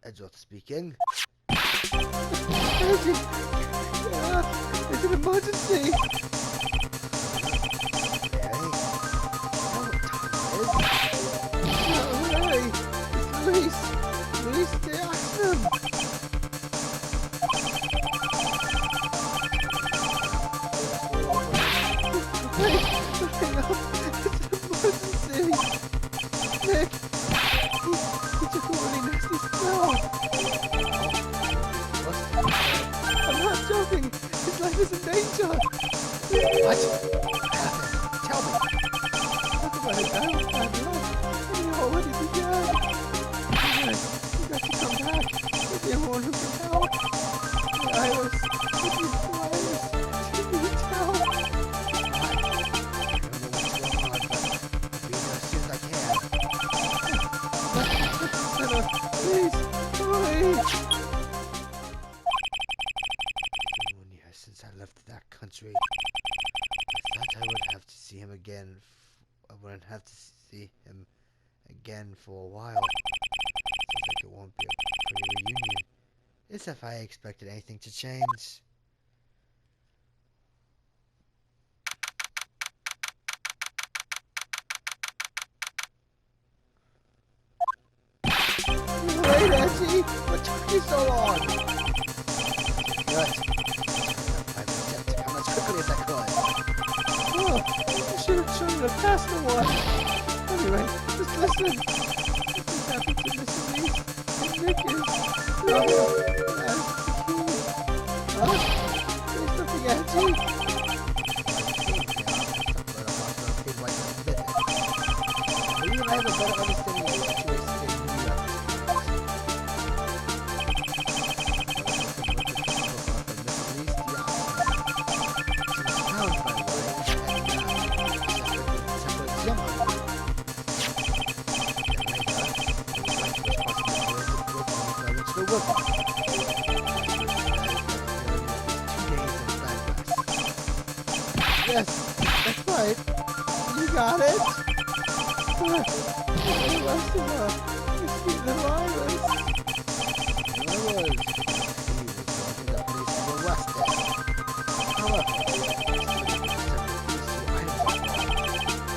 Edgeworth speaking. It's an emergency! Okay. It's Elise! Elise, the accident! Wait, hang on! It's an emergency! Nick! He took a really nasty smell! I'm not joking! His life is in danger! What? Tell me. Talk about it now, bad luck! And you already began! Anyway, you got to come back! You're the only one who can help! The Iris! Give me the Iris! Give me the help! Please, hurry! Since I left that country, I thought I would have to see him again. I wouldn't have to see him again for a while. Seems like it won't be a pretty reunion. As if I expected anything to change. Wait, Edgy! What took you so long? Good. I managed to come as quickly as I could. Oh, you should have chosen a faster one. Anyway, just listen. Something happened to Miss Elise, and Nick is... Huh? There's something Edgy? Maybe I have a better understanding of the situation than you have. Yes, that's right. You got it. The rest of us. You see the virus.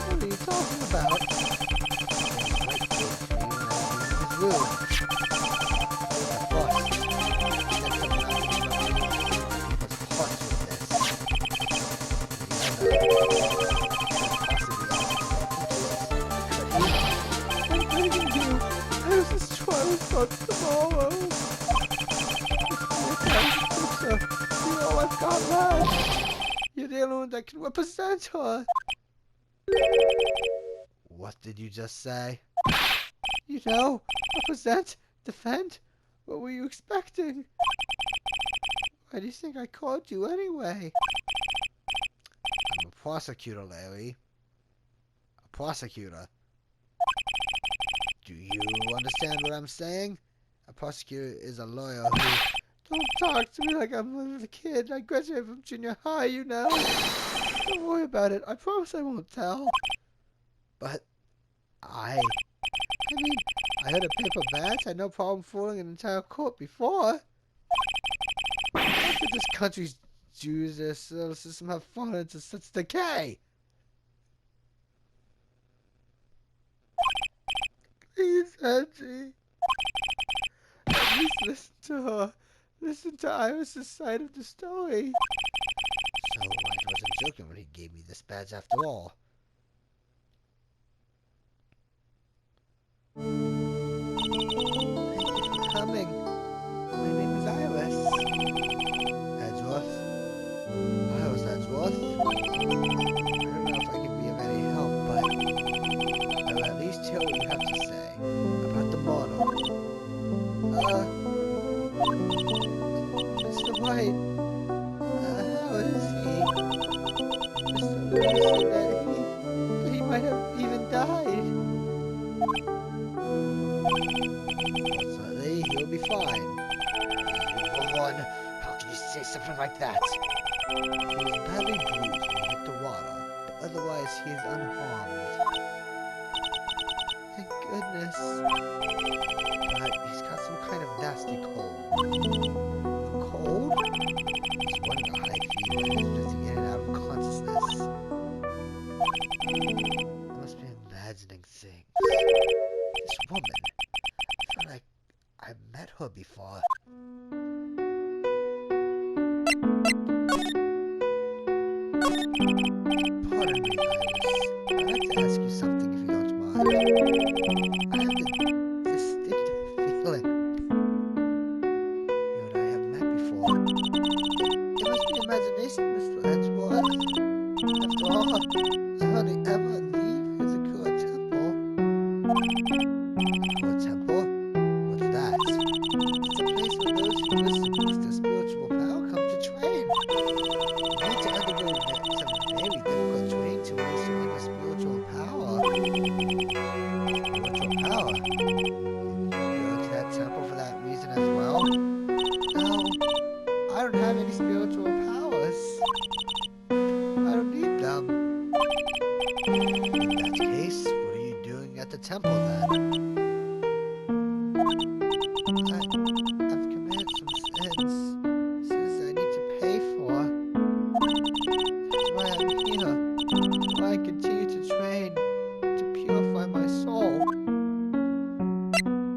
What are you talking about? I'm begging you. I was just trying to start tomorrow. You're all I've got left. You're the only one that can represent her. What did you just say? You know, represent, defend. What were you expecting? Why do you think I called you anyway? I'm a prosecutor, Larry. A prosecutor. Do you understand what I'm saying? A prosecutor is a lawyer who... Don't talk to me like I'm a little kid. I graduated from junior high, you know. Don't worry about it. I promise I won't tell. But I mean, I had a paper badge. I had no problem fooling an entire court before. How could this country's judicial system have fallen into such decay? Please, Angie. At least listen to her. Listen to Iris' side of the story. So Wright wasn't joking when he gave me this badge after all. Thank you for coming. My name is Iris. Edgeworth? Iris Edgeworth? I don't know if I can be of any help, but I will at least hear what you have to say about the model. Mr. Wright, how is he? Mr. Elise said that he might have even died. Fortunately, he'll be fine. Lord, how can you say something like that? He was badly bruised when he hit the water, but otherwise he is unharmed. Thank goodness. But he's got some kind of This woman. I feel like I've met her before. Pardon me, Iris. I'd like to ask you something if you don't mind. I have the distinct feeling you and I have met before. It must be imagination, Mr. Edgeworth. After all, I hardly ever leave his Akura temple. Akura temple? What's that? It's a place where those who wish to boost their spiritual power come to train. You need to undergo some very difficult training to raise your inner spiritual power. Spiritual power? You go to that temple for that reason as well? No, I don't have any spiritual powers. I don't need them. In that case, what are you doing at the temple then? I've committed some sins I need to pay for. That's why I'm here. That's why I continue to train to purify my soul.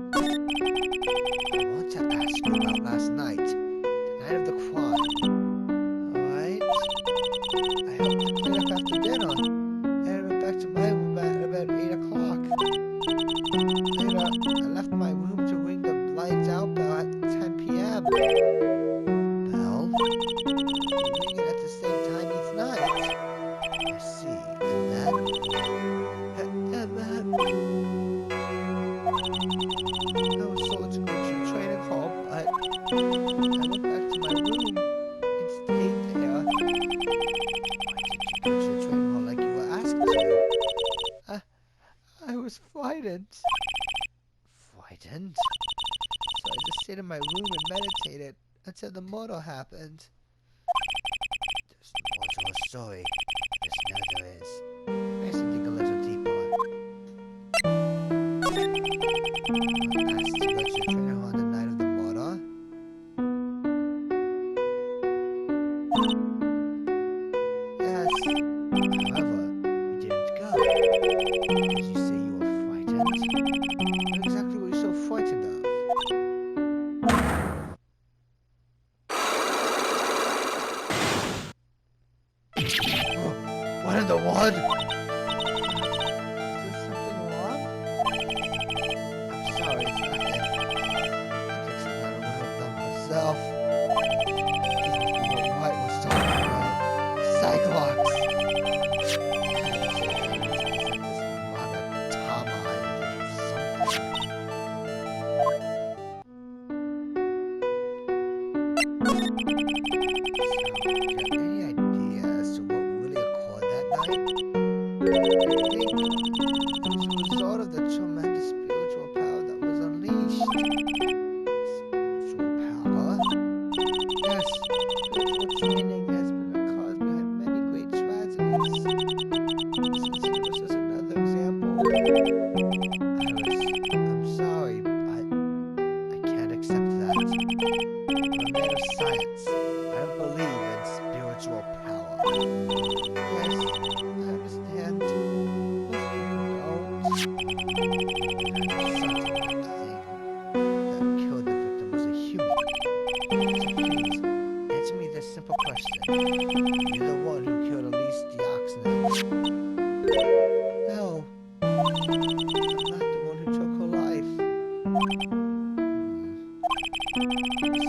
I want to ask you about last night, the night of the crime. Alright? I helped to clean up after dinner, and I went back to my room at about 8 o'clock. Later, I left my room to ring the lights out bell at 10 p.m. Bell? You ring it at the same time each night. I see. And then? I was told to go to the training hall, but I went back to my room and stayed there. Why did you go to the training hall like you were asked to? I was frightened. Frightened? So I just stayed in my room and meditated until the murder happened. There's more to her story. Yes, now there is. I should dig a little deeper. Asked to go to the training hall on the night of the murder. Yes. However, you didn't go. Did you say you were frightened? What exactly were you so frightened of? Oh, what in the world? Is there something wrong? I'm sorry, it's nothing. I'm just not aware of them myself. These must be what Wright was talking about. Cyclops! Any idea as to what really occurred that night? I think it was a result of the tremendous spiritual power that was unleashed. Spiritual power? Yes, spiritual training has been a cause behind many great tragedies. Since it was just another example. I'm sorry, but I can't accept that. I'm a man of science. I don't believe in spiritual power. Yes, I understand. Most people don't. I'm certain that killed the victim was a human. So please, answer me this simple question. You're the one who killed Elise the Oxnell. No. I'm not the one who took her life.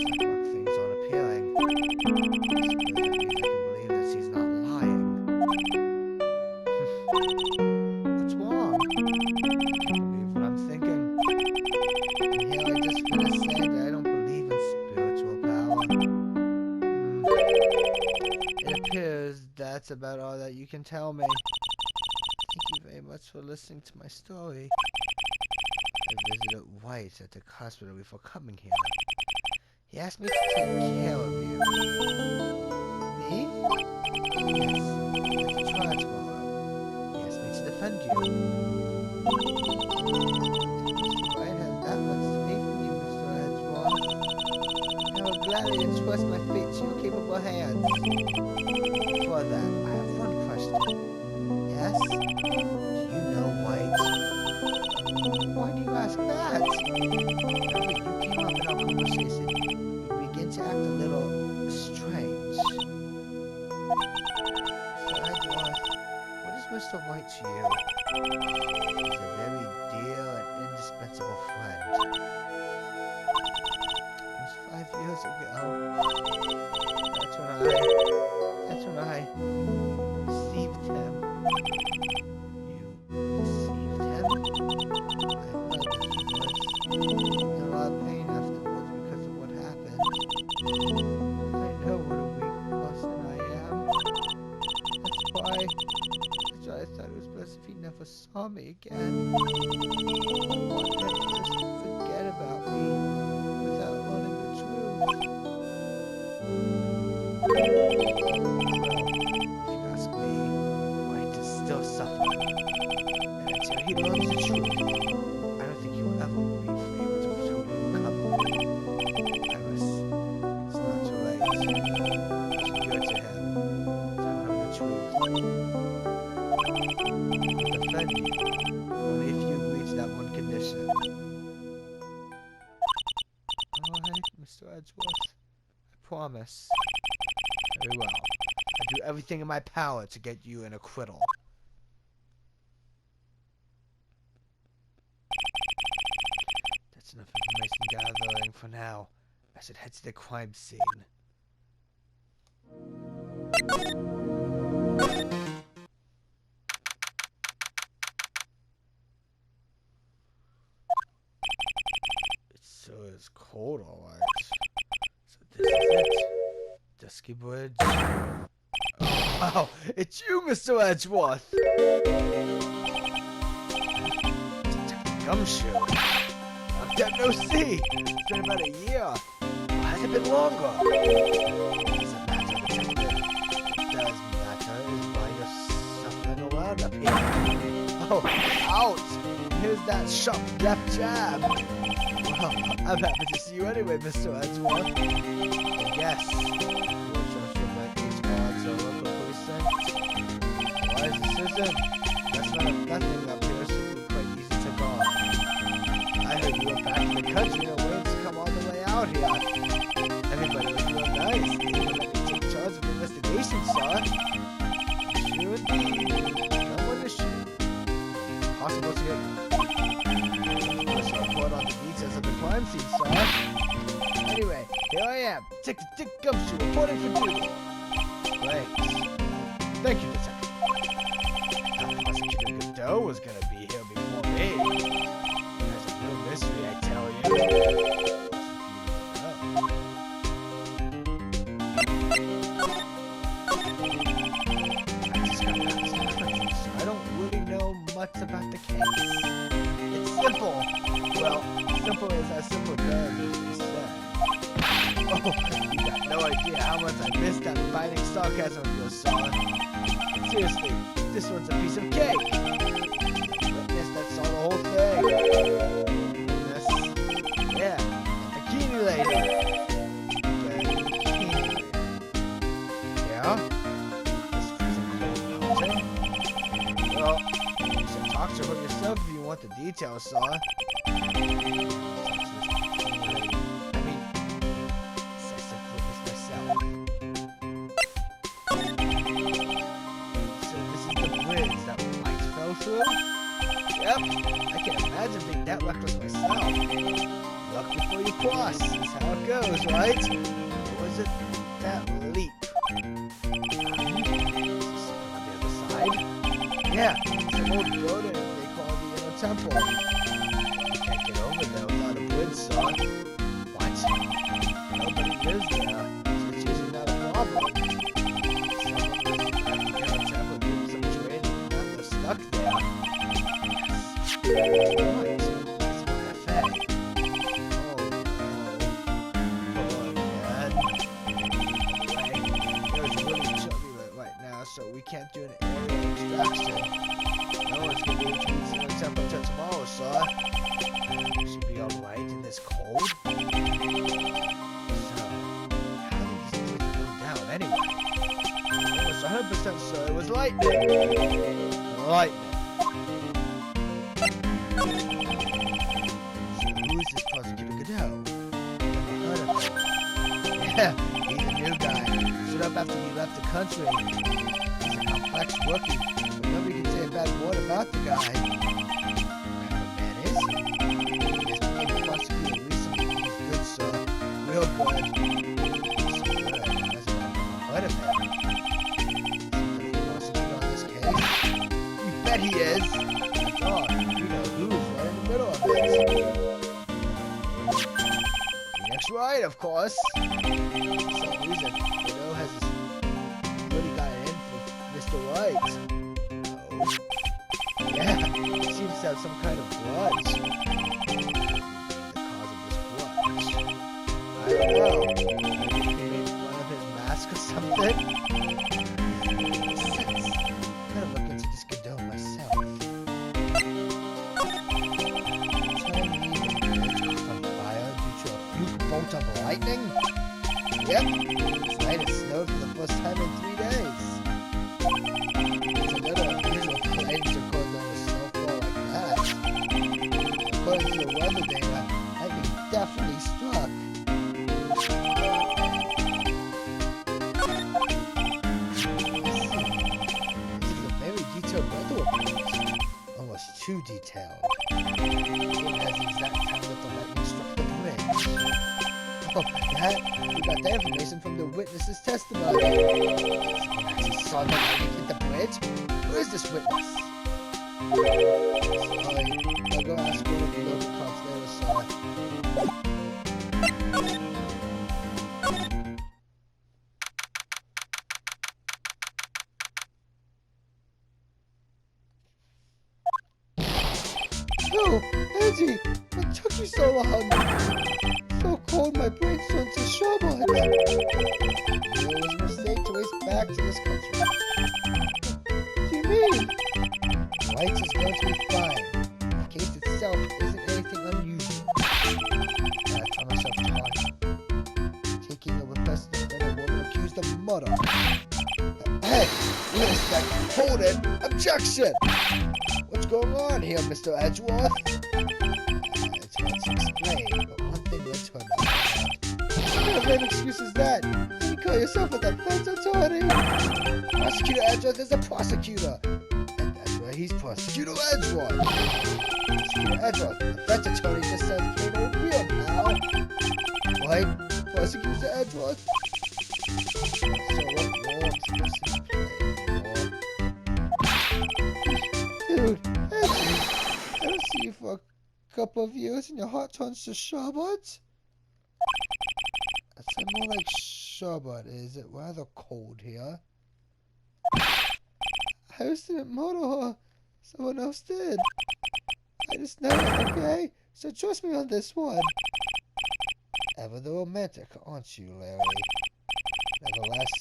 Cyclops things aren't appealing. I suppose that means I can believe that she's not lying. What's wrong? I can't believe what I'm thinking. And here I just finished saying that I don't believe in spiritual power. It appears that's about all that you can tell me. Thank you very much for listening to my story. I visited Wright at the hospital before coming here. He asked me to take care of you. Me? Yes, at the trial tomorrow. He asked me to defend you. Mr. Wright has that much faith in you, Mr. Edgeworth. I will gladly entrust my fate to your capable hands. Before that, I have one question. Yes? Do you know Wright? Why do you ask that? Whenever you came up in our conversation, you began to act a little strange. Mr. Edgeworth, what is Mr. Wright to you? He's a very dear and indispensable friend. It was 5 years ago. That's when I deceived him. You deceived him? I heard that he was in a lot of pain afterwards because of what happened. I know what a weak person I am. That's why I thought it was best if he never saw me again. I wanted him to just forget about me without learning the truth. If you ask me, Wright is still suffering. And until he learns the truth, I don't think he'll ever be able to fully recover. Iris, it's not too late. You should go to him. Tell him the truth. He'll defend you, only if you agree to that one condition. Alright, Mr. Edgeworth. I promise. Very well. I do everything in my power to get you an acquittal. That's enough information gathering for now. I should head to the crime scene. It sure is cold, alright. So this is it. Dusky Bridge. Oh, it's you, Mr. Edgeworth! Gumshoe. I've got no see. It's been about a year. Or has it been longer? It doesn't matter, Detective. It does matter is why you're suffering around up here. Oh, ouch! Here's that sharp left jab. Well, I'm happy to see you anyway, Mr. Edgeworth. Yes. Wise decision. That's nothing up here, so it'll be quite easy to guard. I heard you were back in the country and waiting to come all the way out here. Everybody was real nice. They even let me take charge of the investigation, sir. Sure indeed. No one to shoot. Possible to get a report on the details of the crime scene, sir. Anyway, here I am, Detective Dick Gumshoe, reporting for duty. Great. Thank you, Detective. Prosecutor Godot was gonna be here before me. There's a real mystery, I tell you. I don't really know much about the case. It's simple. Well, simple is as simple does, as they say. Oh, you got no idea how much I missed that biting sarcasm of yours, son. Seriously, this one's a piece of cake. Witness that saw the whole thing. Yes. Yeah. The bikini lady. Yeah? This freezing cold mountain? Well, you should talk to her yourself if you want the details, sir. Yep, I can't imagine being that reckless myself. Luck before you cross, that's how it goes, right? Or was it that leap? On the other side? Yeah, it's an old building they call the Inner Temple. You can't get over there without a bridge, son. What? Nobody lives there, so it's usually not a problem. Someone lives at the Inner Temple doing some training and now they're stuck there. Right, it's my affair. Oh no. Poor man. Anyway, there's really turbulent right now, so we can't do an aerial extraction. No one's gonna be able to reach the temple until tomorrow, sir. We should be alright in this cold. So, how did these things go down anyway? Almost 100% sure it was lightning. Lightning. He's a new guy. Stood up after he left the country. He's a complex rookie, but nobody can say a bad word about the guy. What kind of a man is he? He has been prosecuted recently. He's good, sir. Real good. So good. Hasn't heard of him. Is he the prosecutor on this case? You bet he is. Oh, you know who's right in the middle of it. That's right, of course. For some reason, Widow has really got it in for Mr. Wright. Oh. Yeah, he seems to have some kind of grudge. The cause of this grudge. I don't know. Maybe he made fun of his mask or something? Makes sense. I'm gonna look into this Godot myself. Bolt of lightning? Yep, this night it snowed for the first time in 3 days. It's a little unusual for lightning to cause on a snowfall like that. According to the weather data, lightning definitely struck. This is a very detailed weather report. Almost too detailed. It has the exact time that the lightning struck the bridge. Oh, we got that information from the witness's testimony. Someone actually saw the lightning hit the bridge? Who is this witness? Sorry, I'll go ask one of the local cops later, sir. Oh, Edgy, what took you so long? So cold my brain turned to sherbet. It was a mistake to race back to this country. What do you mean? Wright is going to be fine. The case itself isn't anything unusual. I found myself talking, taking over precedent from a woman accused of murder. Hey, wait a second. Hold it. Objection! What's going on here, Mr. Edgeworth? It's hard to explain, but one thing led to another. What kind of excuse is that? You call yourself a defense attorney? Prosecutor Edgeworth is a prosecutor. And that's why he's Prosecutor Edgeworth. Prosecutor Edgeworth, defense attorney just sounds plain old weird now. Right, Prosecutor Edgeworth? So what role am I supposed to be playing anymore? Dude, Edgy, I don't see you for a couple of years and your heart turns to sherbet? I'd say more like sherbet. Is it rather cold here? Harris didn't murder her. Someone else did. I just know it, okay? So trust me on this one. Ever the romantic, aren't you, Larry? Nevertheless,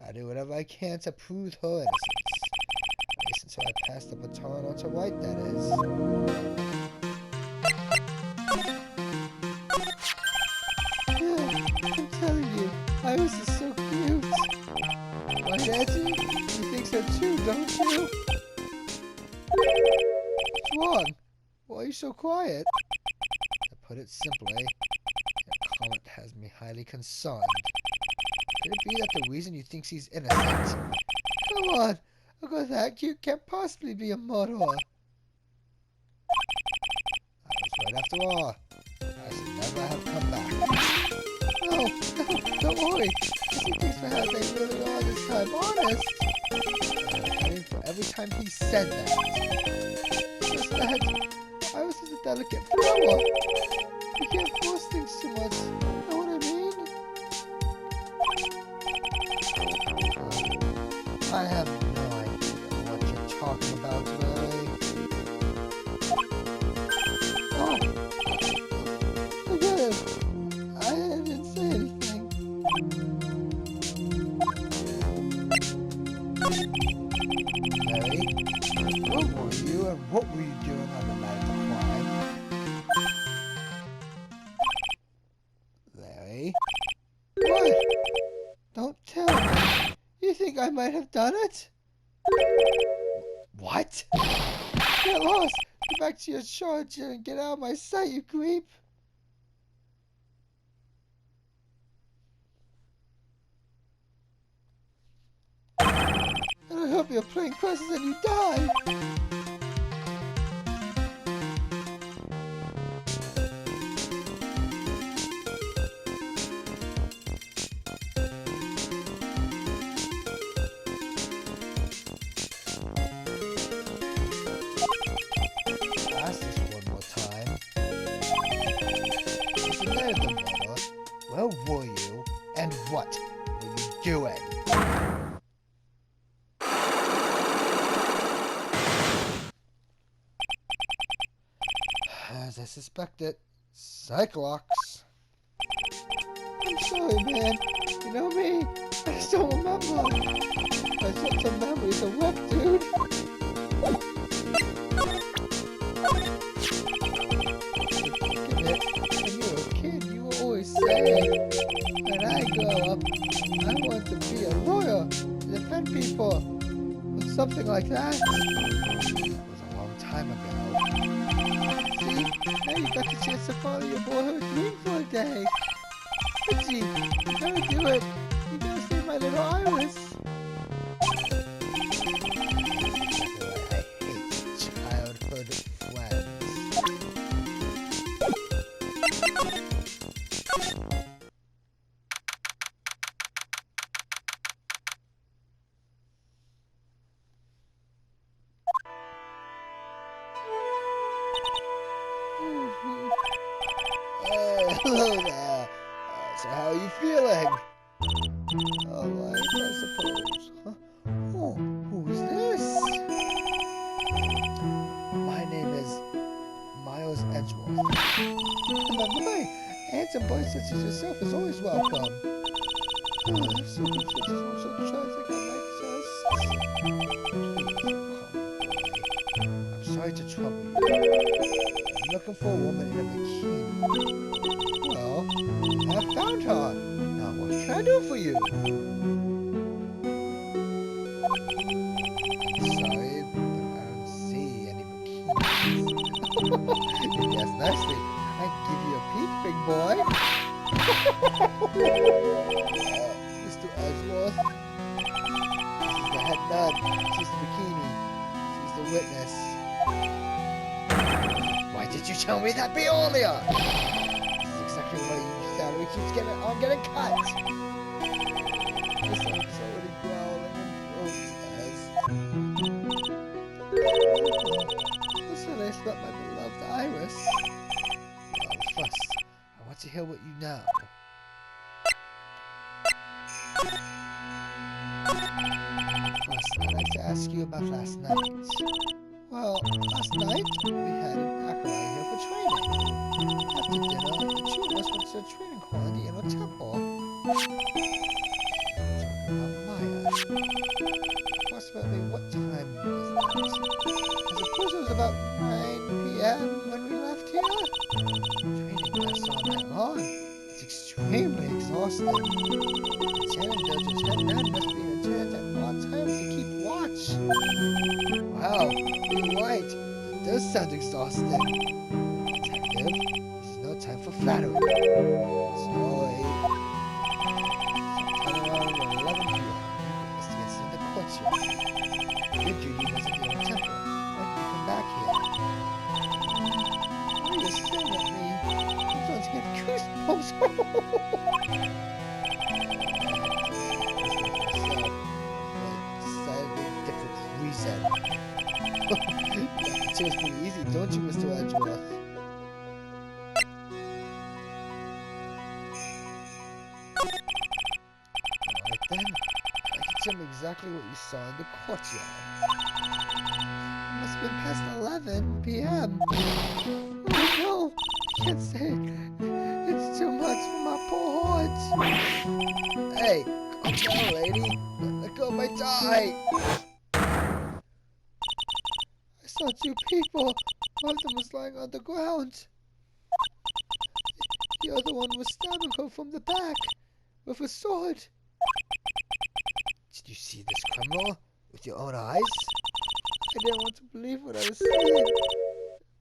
I do whatever I can to prove her innocence. At least until I pass the baton on to Wright, that is. I'm telling you, Iris is so cute. Right, Edgy? You think so too, don't you? What's wrong? Why are you so quiet? To put it simply, your comment has me highly concerned. Could it be that the reason you think she's innocent? Come on, a girl that cute can't possibly be a murderer. I was right after all. I should never have come back. No, don't worry. She thinks perhaps they really are this time honest. I'm paying for every time he said that. Just that, Iris is a delicate flower. You can't force things too much. Know what I mean? I have no idea what you're talking about, Larry. Oh, forget it. I didn't say anything. Larry, where were you and what were you doing on the night of the crime? Larry? What? Don't tell me. You think I might have done it? What? Get lost! Get back to your charge and get out of my sight, you creep! I hope your plane crashes and you die. Ask this one more time. If you landed the mother, where were you and what were you doing? As I suspected, Cyclops. I'm sorry, man. You know me. I just don't remember. I got some memories of what, dude? When you were a kid, you were always saying, when I grow up, I want to be a lawyer, defend people, or something like that. It was a long time ago. See, now you got the chance to follow your boyhood dream for a day. Richie, you gotta do it. You gotta save my little Iris. I hate childhood friends. Hello there. So how are you feeling? Alright, I suppose. Huh? Oh, who is this? My name is Miles Edgeworth. My handsome boy such as yourself is always welcome. Oh, I'm so confused. I'm so tragic. I'm sorry to trouble you. I'm looking for a woman in a bikini. Well, I found her. Now what can I do for you? I'm sorry, but I don't see any bikinis. Yes, nicely. I give you a peek, big boy. Mr. Edgeworth, this is the head nut. She's the bikini. She's the witness. Why did you tell me that earlier? This is exactly what your salary keeps getting. I'm getting cut. My son's already growling in protest. What's so nice about my beloved Iris? Well, first, I want to hear what you know. First, I'd like to ask you about last night. Well, last night We had an acolyte here for training. after dinner, the two of us went to a training hall in the inner temple. Talking about Maya. Approximately what time was that? I suppose it was about 9 p.m. when we left here. Training lasts all night long. It's extremely exhausting. Lieutenant Dojo's head man must be in attendance at all times to keep watch. Wow, you're right. It does sound exhausting. Detective, this is no time for flattery. Sorry. Sometime around 11 p.m. You must get sent to courtyard. Your duty was at the inner temple. When did you come back here? Why are you staring at me? I'm starting to get goosebumps. Reason. That tastes pretty easy, don't you, Mr. Edgeworth? Alright then, I can tell me exactly what you saw in the courtyard. It must have been past 11 p.m. Oh no, I can't say. It's too much for my poor heart. Hey, calm down, lady. Let go of my tie. I saw two people. One of them was lying on the ground. The other one was stabbing her from the back with a sword. Did you see this criminal with your own eyes? I didn't want to believe what I was seeing,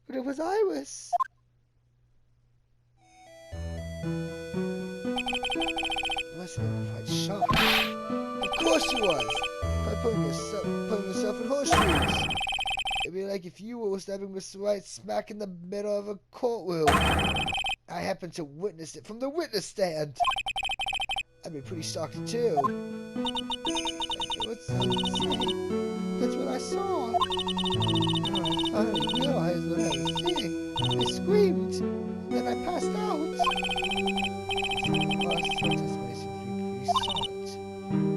but it was Iris. You must have been quite shocked. Of course she was. By putting herself in horseshoes. It'd be like if you were stabbing Mr. Wright smack in the middle of a courtroom. I happened to witness it from the witness stand. I'd be pretty shocked too. What's that saying? That's what I saw. I finally realized what I was seeing. I screamed. Then I passed out. Well, sometimes pretty solid.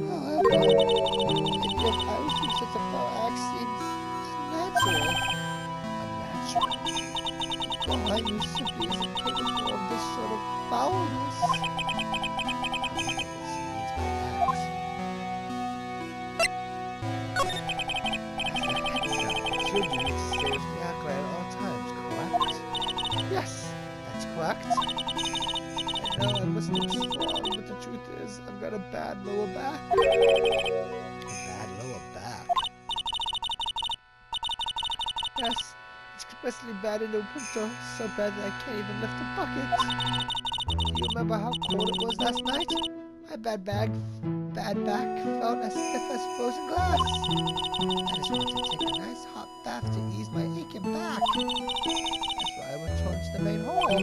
However, the idea of Iris being such a foul act seems unnatural. Unnatural? Well, Iris simply isn't capable of this sort of foulness. Your duty to stay with the acolyte at all times, correct? Yes, that's correct. I know I must look strong, but the truth is, I've got a bad lower back. A bad lower back? Yes, it's especially bad in the winter, so bad that I can't even lift a bucket. Do you remember how cold it was last night? My bad back felt as stiff as frozen glass. I just wanted to take a nice hot bath to ease my aching back. That's why I returned to the main hall. So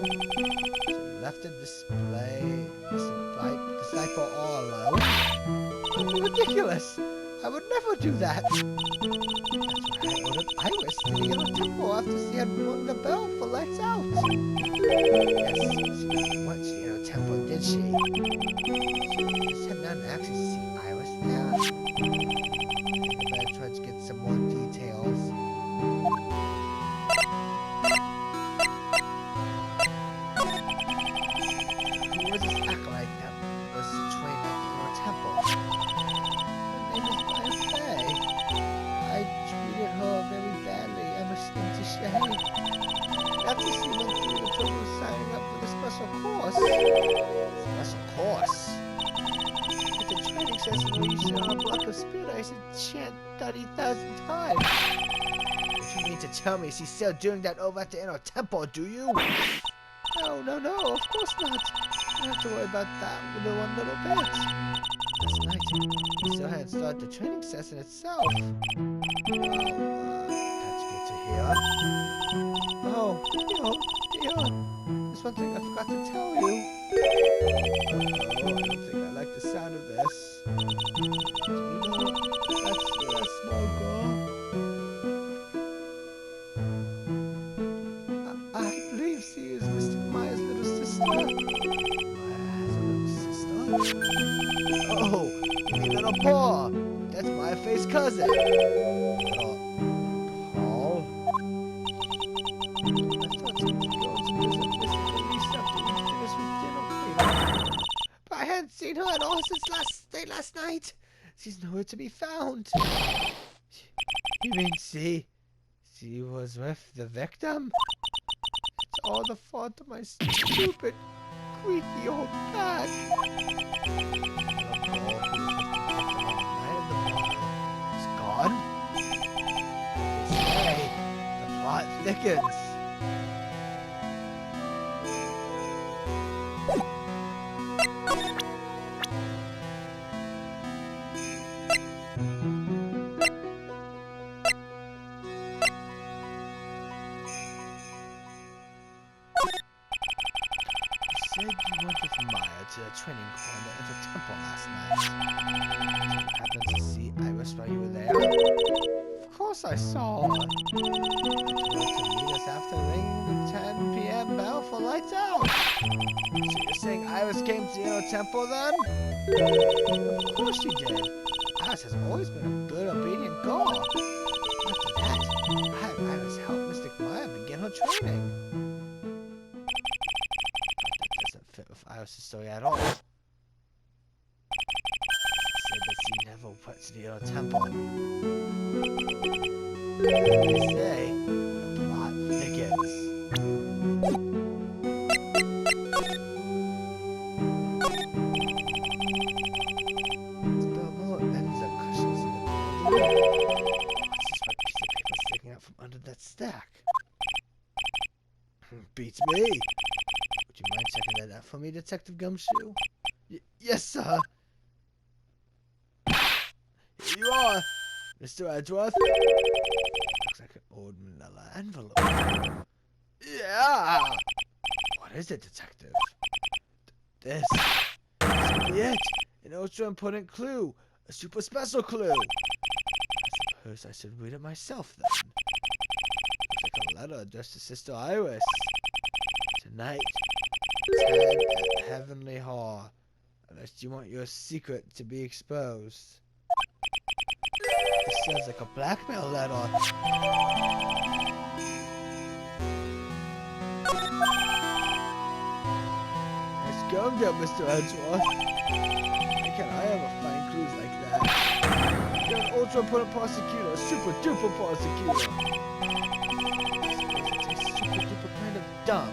you left the disciple all alone? Ridiculous! I would never do that. That's why I ordered Iris to the Yellow Temple after she had rung the bell for lights out. Yes, she didn't want the Yellow Temple, did she? She just had not actually see Iris there. I better try to get some more details. Who was this acolyte that was trained at the Yellow Temple? Her name is Maya Fay. I treated her very badly, I'm ashamed to say. After she went through the trouble of signing up for the special course. Special course? It's a training session where you sit on a block of spirit ice and chant 30,000 times. What you mean to tell me she's still doing that over at the Inner Temple, do you? No, of course not. I don't have to worry about that with the one little bit. Last night, we still hadn't started the training session itself. Well, that's good to hear. Oh, dear. There's one thing I forgot to tell you. I don't think I like the sound of this. Do you know that small girl? I believe she is Mr. Maya's little sister. Maya has a little sister? Oh, you mean little Paul? That's Maya Faye's cousin. Little Paul? I thought she was going to visit Mrs. Elise after we finished with dinner. But I hadn't seen her at all since last night. She's nowhere to be found. You mean she was with the victim? It's all the fault of my stupid, creaky old back. It's gone? Say, the plot thickens. You said you went with Maya to a training corps at the temple last night. Did you happen to see Iris while you were there? Of course I saw her. You told her to meet us after ringing the 10 p.m. bell for lights out. So you're saying Iris came to the Inner Temple then? Of course she did. Iris has always been a good, obedient girl. After that, I had Iris help Mystic Maya begin her training. Fit with Iris' story at all. She said that she never went to the Inner Temple. They say the plot thickens. Still more ends of cushions in the building. What's this red piece of paper sticking out from under that stack? Beats me. Would you mind checking that out for me, Detective Gumshoe? Yes, sir. you are, Mr. Edgeworth. Looks like an old manila envelope. Yeah! What is it, Detective? This could be it. An ultra important clue. A super special clue. I suppose I should read it myself then. Looks like a letter addressed to Sister Iris. Tonight, 10 at Heavenly Hall. Unless you want your secret to be exposed. This sounds like a blackmail letter. Nice going there, Mr. Edgeworth. Why can't I ever find clues like that? You're an ultra important prosecutor, a super duper prosecutor. It's super duper kind of dumb